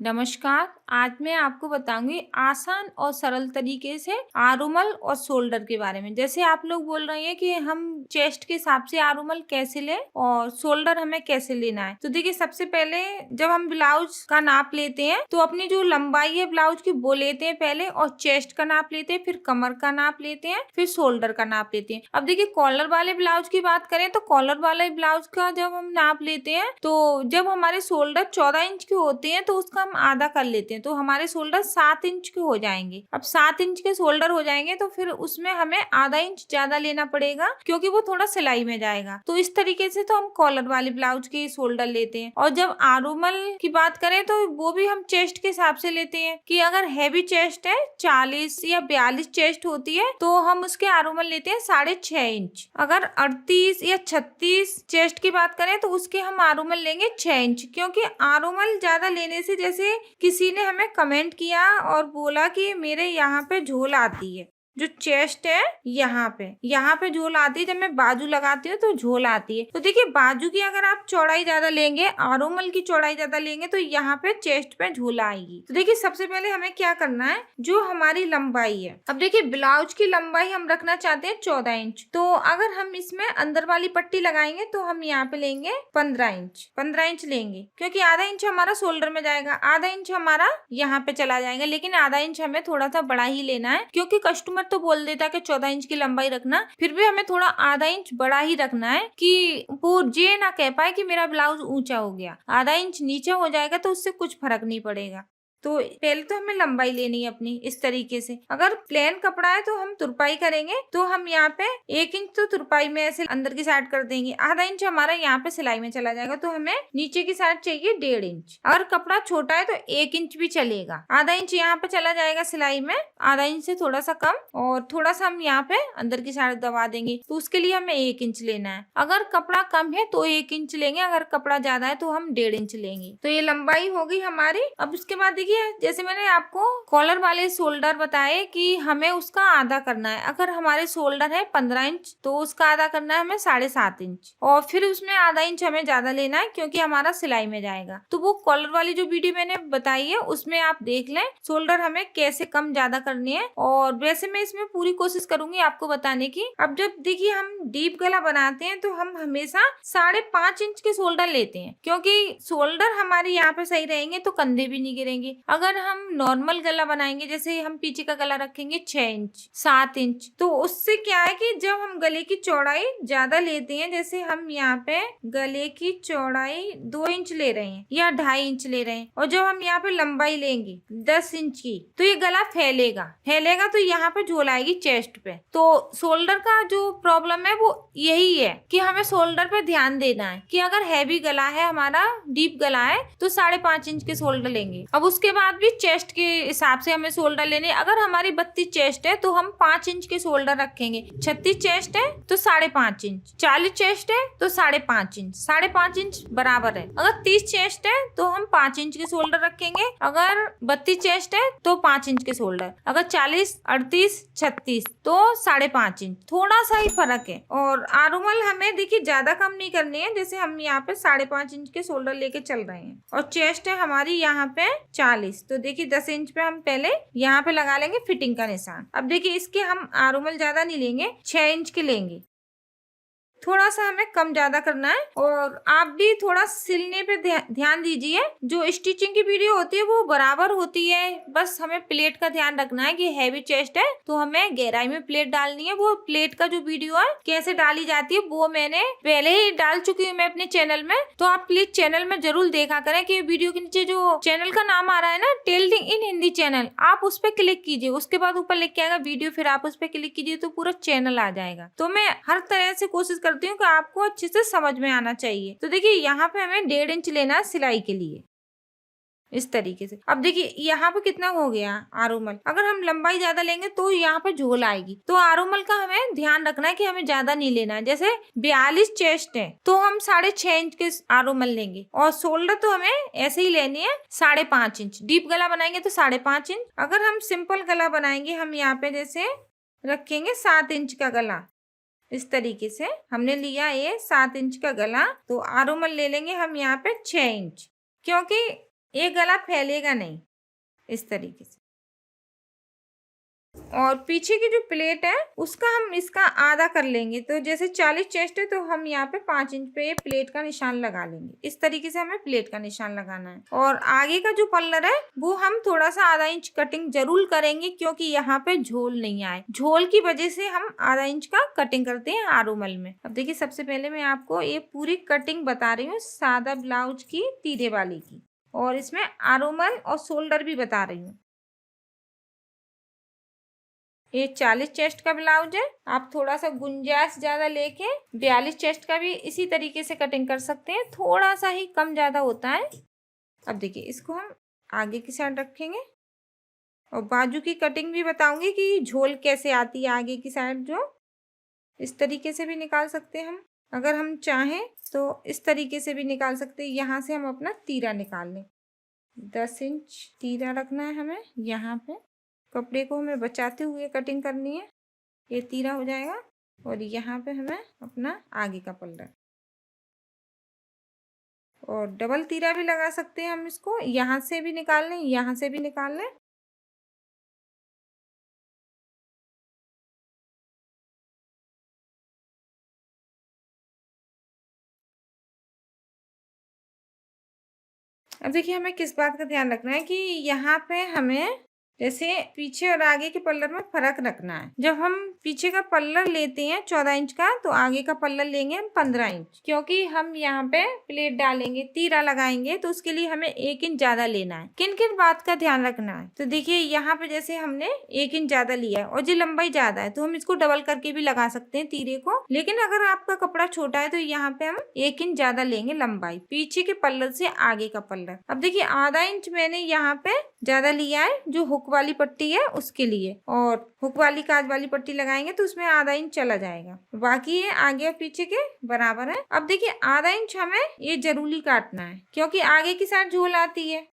नमस्कार। आज मैं आपको बताऊंगी आसान और सरल तरीके से आरुमल और शोल्डर के बारे में। जैसे आप लोग बोल रहे हैं कि हम चेस्ट के हिसाब से आरुमल कैसे लें और शोल्डर हमें कैसे लेना है। तो देखिए, सबसे पहले जब हम ब्लाउज का नाप लेते हैं तो अपनी जो लंबाई है ब्लाउज की वो लेते हैं पहले, और चेस्ट का नाप लेते हैं, फिर कमर का नाप लेते हैं, फिर शोल्डर का नाप लेते हैं। अब देखिए, कॉलर वाले ब्लाउज की बात करें तो कॉलर वाले ब्लाउज का जब हम नाप लेते हैं तो जब हमारे शोल्डर 14 इंच के होते हैं तो उसका हम आधा कर लेते हैं, तो हमारे शोल्डर 7 इंच के हो जाएंगे। अब 7 इंच के शोल्डर हो जाएंगे तो फिर उसमें हमें आधा इंच ज्यादा लेना पड़ेगा, क्योंकि वो थोड़ा सिलाई में जाएगा। तो इस तरीके से तो हम कॉलर वाले ब्लाउज के शोल्डर लेते हैं। और जब आरुमल की बात करें तो वो भी हम चेस्ट के हिसाब से लेते हैं कि अगर हैवी चेस्ट है, 40 या 42 चेस्ट होती है, तो हम उसके आरुमल लेते हैं 6.5 इंच। अगर 38 या 36 चेस्ट की बात करें तो उसके हम आरुमल लेंगे 6 इंच, क्योंकि आरुमल ज्यादा लेने से, जैसे किसी ने हमें कमेंट किया और बोला कि मेरे यहाँ पे झोल आती है, जो चेस्ट है यहाँ पे झोल आती है, जब मैं बाजू लगाती हूँ तो झोल आती है। तो देखिए, बाजू की अगर आप चौड़ाई ज्यादा लेंगे, आरुमल की चौड़ाई ज्यादा लेंगे, तो यहाँ पे चेस्ट पे झोल आएगी। तो देखिए, सबसे पहले हमें क्या करना है, जो हमारी लंबाई है, अब देखिए ब्लाउज की लंबाई हम रखना चाहते हैं 14 इंच। तो अगर हम इसमें अंदर वाली पट्टी लगाएंगे तो हम यहाँ पे लेंगे 15 इंच लेंगे, क्योंकि आधा इंच हमारा शोल्डर में जाएगा, आधा इंच हमारा यहाँ पे चला जाएगा। लेकिन आधा इंच हमें थोड़ा सा बड़ा ही लेना है, क्योंकि कस्टमर तो बोल देता कि 14 इंच की लंबाई रखना, फिर भी हमें थोड़ा आधा इंच बड़ा ही रखना है कि वो ये ना कह पाए कि मेरा ब्लाउज ऊंचा हो गया। आधा इंच नीचे हो जाएगा तो उससे कुछ फर्क नहीं पड़ेगा। तो पहले तो हमें लंबाई लेनी है अपनी इस तरीके से। अगर प्लेन कपड़ा है तो हम तुरपाई करेंगे, तो हम यहाँ पे 1 इंच तो तुरपाई में ऐसे अंदर की साइड कर देंगे, आधा इंच हमारा यहाँ पे सिलाई में चला जाएगा, तो हमें नीचे की साइड चाहिए 1.5 इंच। अगर कपड़ा छोटा है तो 1 इंच भी चलेगा, आधा इंच यहाँ पे चला जाएगा सिलाई में, आधा इंच से थोड़ा सा कम, और थोड़ा सा हम यहाँ पे अंदर की साइड दबा देंगे, तो उसके लिए हमें 1 इंच लेना है। अगर कपड़ा कम है तो 1 इंच लेंगे, अगर कपड़ा ज्यादा है तो हम 1.5 इंच लेंगे। तो ये लंबाई होगी हमारी। अब उसके बाद देखिए, जैसे मैंने आपको कॉलर वाले शोल्डर बताए कि हमें उसका आधा करना है। अगर हमारे शोल्डर है 15 इंच तो उसका आधा करना है हमें 7.5 इंच, और फिर उसमें आधा इंच हमें ज्यादा लेना है, क्योंकि हमारा सिलाई में जाएगा। तो वो कॉलर वाली जो वीडियो मैंने बताई है उसमें आप देख लें शोल्डर हमें कैसे कम ज्यादा करनी है, और वैसे मैं इसमें पूरी कोशिश करूंगी आपको बताने की। अब जब देखिए हम डीप गला बनाते हैं तो हम हमेशा 5.5 इंच के शोल्डर लेते हैं, क्योंकि शोल्डर हमारे यहाँ पे सही रहेंगे तो कंधे भी नहीं गिरेंगे। अगर हम नॉर्मल गला बनाएंगे, जैसे हम पीछे का गला रखेंगे 6 इंच 7 इंच, तो उससे क्या है कि जब हम गले की चौड़ाई ज्यादा लेते हैं, जैसे हम यहाँ पे गले की चौड़ाई 2 इंच ले रहे हैं या 2.5 इंच ले रहे हैं, और जब हम यहाँ पे लंबाई लेंगे 10 इंच की, तो ये गला फैलेगा तो यहाँ पे झोल आएगी चेस्ट पे। तो शोल्डर का जो प्रॉब्लम है वो यही है कि हमें शोल्डर पे ध्यान देना है कि अगर हैवी गला है हमारा, डीप गला है, तो 5.5 इंच के शोल्डर लेंगे। अब उसके बाद भी चेस्ट के हिसाब से हमें शोल्डर लेने। अगर हमारी 32 चेस्ट है तो हम 5 इंच के शोल्डर रखेंगे, 36 चेस्ट है तो 5.5 इंच, 40 चेस्ट है तो 5.5 इंच, 5.5 इंच बराबर है। अगर 30 चेस्ट है तो हम 5 इंच के शोल्डर रखेंगे, अगर 32 चेस्ट है तो 5 इंच के शोल्डर, अगर 40, 38, 36 तो 5.5 इंच, थोड़ा सा ही फर्क है। और आरुमल हमें देखिए ज्यादा कम नहीं करनी है, जैसे हम यहाँ पे 5.5 इंच के शोल्डर लेके चल रहे हैं, और चेस्ट है हमारी यहाँ पे 40, तो देखिए 10 इंच पे हम पहले यहाँ पे लगा लेंगे फिटिंग का निशान। अब देखिए, इसके हम आरुमल ज्यादा नहीं लेंगे, 6 इंच के लेंगे, थोड़ा सा हमें कम ज्यादा करना है। और आप भी थोड़ा सिलने पे ध्यान दीजिए। जो स्टिचिंग की वीडियो होती है वो बराबर होती है, बस हमें प्लेट का ध्यान रखना है कि हैवी चेस्ट है तो हमें गहराई में प्लेट डालनी है। वो प्लेट का जो वीडियो है कैसे डाली जाती है वो मैंने पहले ही डाल चुकी हूँ मैं अपने चैनल में, तो आप प्लीज चैनल में जरूर देखा करें कि वीडियो के नीचे जो चैनल का नाम आ रहा है ना, टेलरिंग इन हिंदी चैनल, आप उस पर क्लिक कीजिए, उसके बाद ऊपर लिख के आएगा वीडियो, फिर आप उस पर क्लिक कीजिए तो पूरा चैनल आ जाएगा। तो मैं हर तरह से कोशिश करती हूँ कि आपको अच्छे से समझ में आना चाहिए। तो देखिए, यहाँ पे हमें 1.5 इंच लेना है सिलाई के लिए, इस तरीके से। अब देखिए यहाँ पे कितना हो गया आरुमल। अगर हम लंबाई ज्यादा लेंगे तो यहाँ पे झोल आएगी, तो आरुमल का हमें ध्यान रखना है कि हमें ज्यादा नहीं लेना है। जैसे 42 चेस्ट है तो हम 6.5 इंच के आरुमल लेंगे, और शोल्डर तो हमें ऐसे ही लेनी है 5.5 इंच। डीप गला बनाएंगे तो 5.5 इंच। अगर हम सिंपल गला बनाएंगे, हम यहाँ पे जैसे रखेंगे 7 इंच का गला, इस तरीके से हमने लिया ये 7 इंच का गला, तो आरुमल ले लेंगे हम यहाँ पे 6 इंच, क्योंकि ये गला फैलेगा नहीं, इस तरीके से। और पीछे की जो प्लेट है उसका हम इसका आधा कर लेंगे। तो जैसे 40 चेस्ट है तो हम यहाँ पे 5 इंच पे प्लेट का निशान लगा लेंगे। इस तरीके से हमें प्लेट का निशान लगाना है। और आगे का जो पल्लर है वो हम थोड़ा सा आधा इंच कटिंग जरूर करेंगे, क्योंकि यहाँ पे झोल नहीं आए। झोल की वजह से हम आधा इंच का कटिंग करते हैं आरोमल में। अब देखिए, सबसे पहले मैं आपको ये पूरी कटिंग बता रही हूँ सादा ब्लाउज की, तीरे वाली की, और इसमें आरोमल और शोल्डर भी बता रही हूँ। ये 40 चेस्ट का ब्लाउज है। आप थोड़ा सा गुंजाइश ज्यादा लेके 42 चेस्ट का भी इसी तरीके से कटिंग कर सकते हैं, थोड़ा सा ही कम ज्यादा होता है। अब देखिए, इसको हम आगे की साइड रखेंगे और बाजू की कटिंग भी बताऊंगी कि झोल कैसे आती है आगे की साइड। जो इस तरीके से भी निकाल सकते हैं हम, अगर हम चाहें तो इस तरीके से भी निकाल सकते हैं। यहाँ से हम अपना तीरा निकाल लें। 10 इंच तीरा रखना है हमें। यहाँ पे कपड़े को हमें बचाते हुए कटिंग करनी है। ये तीरा हो जाएगा। और यहाँ पे हमें अपना आगे का पल्ला, और डबल तीरा भी लगा सकते हैं हम। इसको यहाँ से भी निकाल लें, यहाँ से भी निकाल लें। अब देखिए, हमें किस बात का ध्यान रखना है कि यहाँ पे हमें जैसे पीछे और आगे के पल्लर में फर्क रखना है। जब हम पीछे का पल्लर लेते हैं 14 इंच का, तो आगे का पल्लर लेंगे हम 15 इंच, क्योंकि हम यहाँ पे प्लेट डालेंगे, तीरा लगाएंगे, तो उसके लिए हमें 1 इंच ज्यादा लेना है। किन किन बात का ध्यान रखना है, तो देखिए यहाँ पे जैसे हमने 1 इंच ज्यादा लिया है और जो लंबाई ज्यादा है, तो हम इसको डबल करके भी लगा सकते हैं तीरे को। लेकिन अगर आपका कपड़ा छोटा है तो यहाँ पे हम 1 इंच ज्यादा लेंगे लंबाई, पीछे के पल्लर से आगे का पल्लर। अब देखिए, आधा इंच मैंने यहाँ पे ज्यादा लिया है जो हुक वाली पट्टी है उसके लिए, और हुक वाली काज वाली पट्टी लगाएंगे तो उसमें आधा इंच चला जाएगा। बाकी ये आगे और पीछे के बराबर है। अब देखिए, आधा इंच हमें ये जरूरी काटना है, क्योंकि आगे की साइड झोल आती है।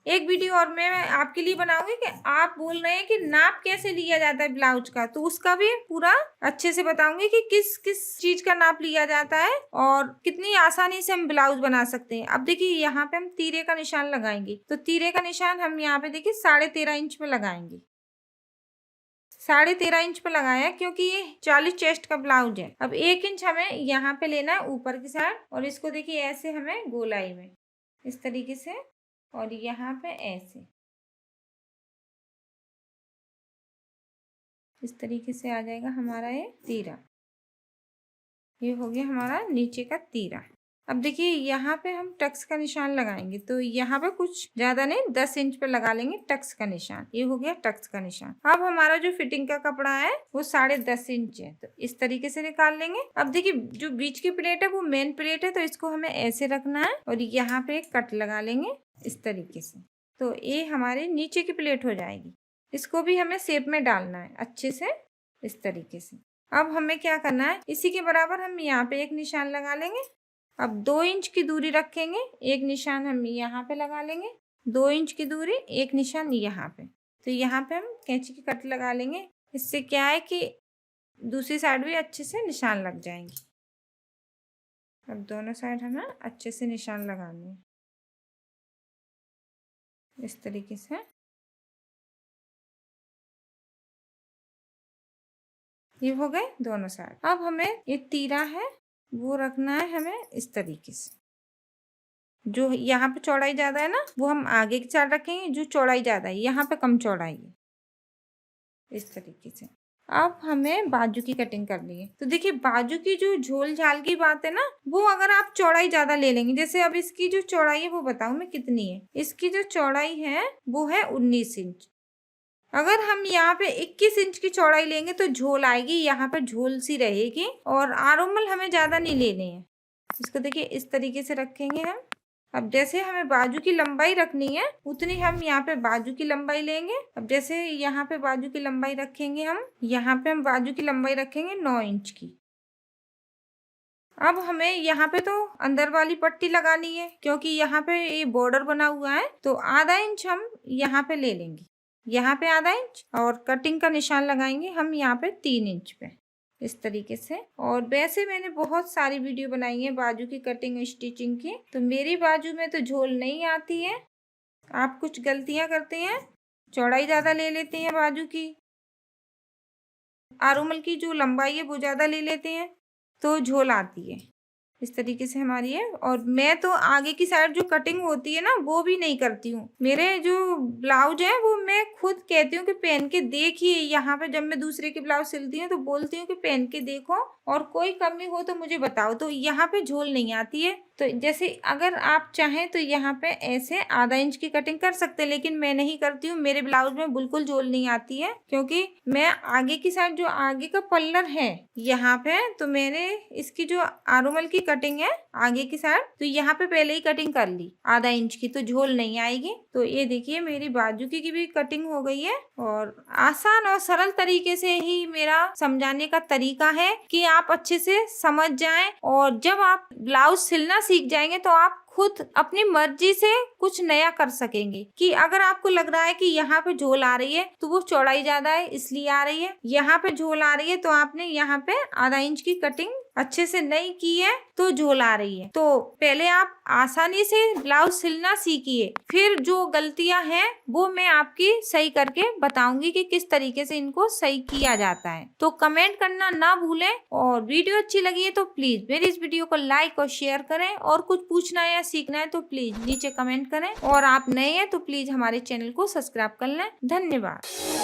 एक वीडियो और मैं आपके लिए बनाऊंगी कि आप बोल रहे हैं कि नाप कैसे लिया जाता है ब्लाउज का, तो उसका भी पूरा अच्छे से बताऊंगी कि किस किस चीज का नाप लिया जाता है और कितनी आसानी से हम ब्लाउज बना सकते हैं। अब देखिए, यहाँ पे हम तीरे का निशान लगाएंगे, तो तीरे का निशान हम यहाँ पे देखिए 13.5 इंच पे लगाएंगे। 13.5 इंच पे लगाया क्योंकि ये 40 चेस्ट का ब्लाउज है। अब 1 इंच हमें यहाँ पे लेना है ऊपर की साइड, और इसको देखिए ऐसे हमें गोलाई में इस तरीके से, और यहाँ पे ऐसे इस तरीके से आ जाएगा हमारा ये तीरा। ये हो गया हमारा नीचे का तीरा। अब देखिए, यहाँ पे हम टक्स का निशान लगाएंगे, तो यहाँ पे कुछ ज्यादा नहीं 10 इंच पे लगा लेंगे टक्स का निशान। ये हो गया टक्स का निशान। अब हमारा जो फिटिंग का कपड़ा है वो 10.5 इंच है, तो इस तरीके से निकाल लेंगे। अब देखिए, जो बीच की प्लेट है वो मेन प्लेट है, तो इसको हमें ऐसे रखना है और यहाँ पे एक कट लगा लेंगे इस तरीके से। तो ये हमारी नीचे की प्लेट हो जाएगी। इसको भी हमें शेप में डालना है अच्छे से इस तरीके से। अब हमें क्या करना है, इसी के बराबर हम यहाँ पे एक निशान लगा लेंगे। अब 2 इंच की दूरी रखेंगे, एक निशान हम यहाँ पे लगा लेंगे। 2 इंच की दूरी, एक निशान यहाँ पे। तो यहाँ पे हम कैंची की कट लगा लेंगे। इससे क्या है कि दूसरी साइड भी अच्छे से निशान लग जाएंगे। अब दोनों साइड हमें अच्छे से निशान लगाने हैं इस तरीके से। ये हो गए दोनों साइड। अब हमें ये तीरा है वो रखना है हमें इस तरीके से। जो यहाँ पे चौड़ाई ज्यादा है ना, वो हम आगे की साइड रखेंगे। जो चौड़ाई ज्यादा है यहाँ पे कम चौड़ाई है इस तरीके से। अब हमें बाजू की कटिंग करनी है। तो देखिए, बाजू की जो झोल झाल की बात है ना, वो अगर आप चौड़ाई ज्यादा ले लेंगे, जैसे अब इसकी जो चौड़ाई है वो बताऊं मैं कितनी है। इसकी जो चौड़ाई है वो है 19 इंच। अगर हम यहाँ पे 21 इंच की चौड़ाई लेंगे तो झोल आएगी, यहाँ पे झोल सी रहेगी, और आरोमल हमें ज्यादा नहीं लेने हैं। इसको देखिए इस तरीके से रखेंगे हम। अब जैसे हमें बाजू की लंबाई रखनी है उतनी हम यहाँ पे बाजू की लंबाई लेंगे। अब जैसे यहाँ पे बाजू की लंबाई रखेंगे हम, यहाँ पे हम बाजू की लंबाई रखेंगे 9 इंच की। अब हमें यहाँ पे तो अंदर वाली पट्टी लगानी है, क्योंकि यहाँ पे ये बॉर्डर बना हुआ है, तो आधा इंच हम यहाँ पे ले लेंगे। यहाँ पे आधा इंच, और कटिंग का निशान लगाएंगे हम यहाँ पे 3 इंच पे। इस तरीके से। और वैसे मैंने बहुत सारी वीडियो बनाई है बाजू की कटिंग स्टिचिंग की, तो मेरी बाजू में तो झोल नहीं आती है। आप कुछ गलतियां करते हैं, चौड़ाई ज़्यादा ले लेते हैं बाजू की, आरोमल की जो लंबाई है वो ज़्यादा ले लेते हैं, तो झोल आती है। इस तरीके से हमारी है। और मैं तो आगे की साइड जो कटिंग होती है ना वो भी नहीं करती हूँ। मेरे जो ब्लाउज है वो मैं खुद कहती हूँ कि पहन के देखिए, यहाँ पे जब मैं दूसरे के ब्लाउज सिलती हूँ तो बोलती हूँ कि पहन के देखो और कोई कमी हो तो मुझे बताओ। तो यहाँ पे झोल नहीं आती है। तो जैसे अगर आप चाहें तो यहाँ पे ऐसे आधा इंच की कटिंग कर सकते हैं, लेकिन मैं नहीं करती हूँ। मेरे ब्लाउज में बिल्कुल झोल नहीं आती है, क्योंकि मैं आगे की साइड जो आगे का पल्लर है यहाँ पे, तो मैंने इसकी जो आरोमल की कटिंग है आगे की साइड, तो यहाँ पे पहले ही कटिंग कर ली आधा इंच की, तो झोल नहीं आएगी। तो ये देखिए मेरी बाजू की भी कटिंग हो गई है। और आसान और सरल तरीके से ही मेरा समझाने का तरीका है कि आप अच्छे से समझ जाएं, और जब आप ब्लाउज सिलना सीख जाएंगे तो आप खुद अपनी मर्जी से कुछ नया कर सकेंगे। कि अगर आपको लग रहा है कि यहाँ पे झोल आ रही है तो वो चौड़ाई ज्यादा है इसलिए आ रही है, यहाँ पे झोल आ रही है तो आपने यहाँ पे आधा इंच की कटिंग अच्छे से नहीं की है तो झोल आ रही है। तो पहले आप आसानी से ब्लाउज सिलना सीखिए, फिर जो गलतियां हैं वो मैं आपकी सही करके बताऊंगी कि किस तरीके से इनको सही किया जाता है। तो कमेंट करना ना भूलें, और वीडियो अच्छी लगी है तो प्लीज मेरी इस वीडियो को लाइक और शेयर करें, और कुछ पूछना है या सीखना है तो प्लीज नीचे कमेंट करें, और आप नए हैं तो प्लीज हमारे चैनल को सब्सक्राइब कर लें। धन्यवाद।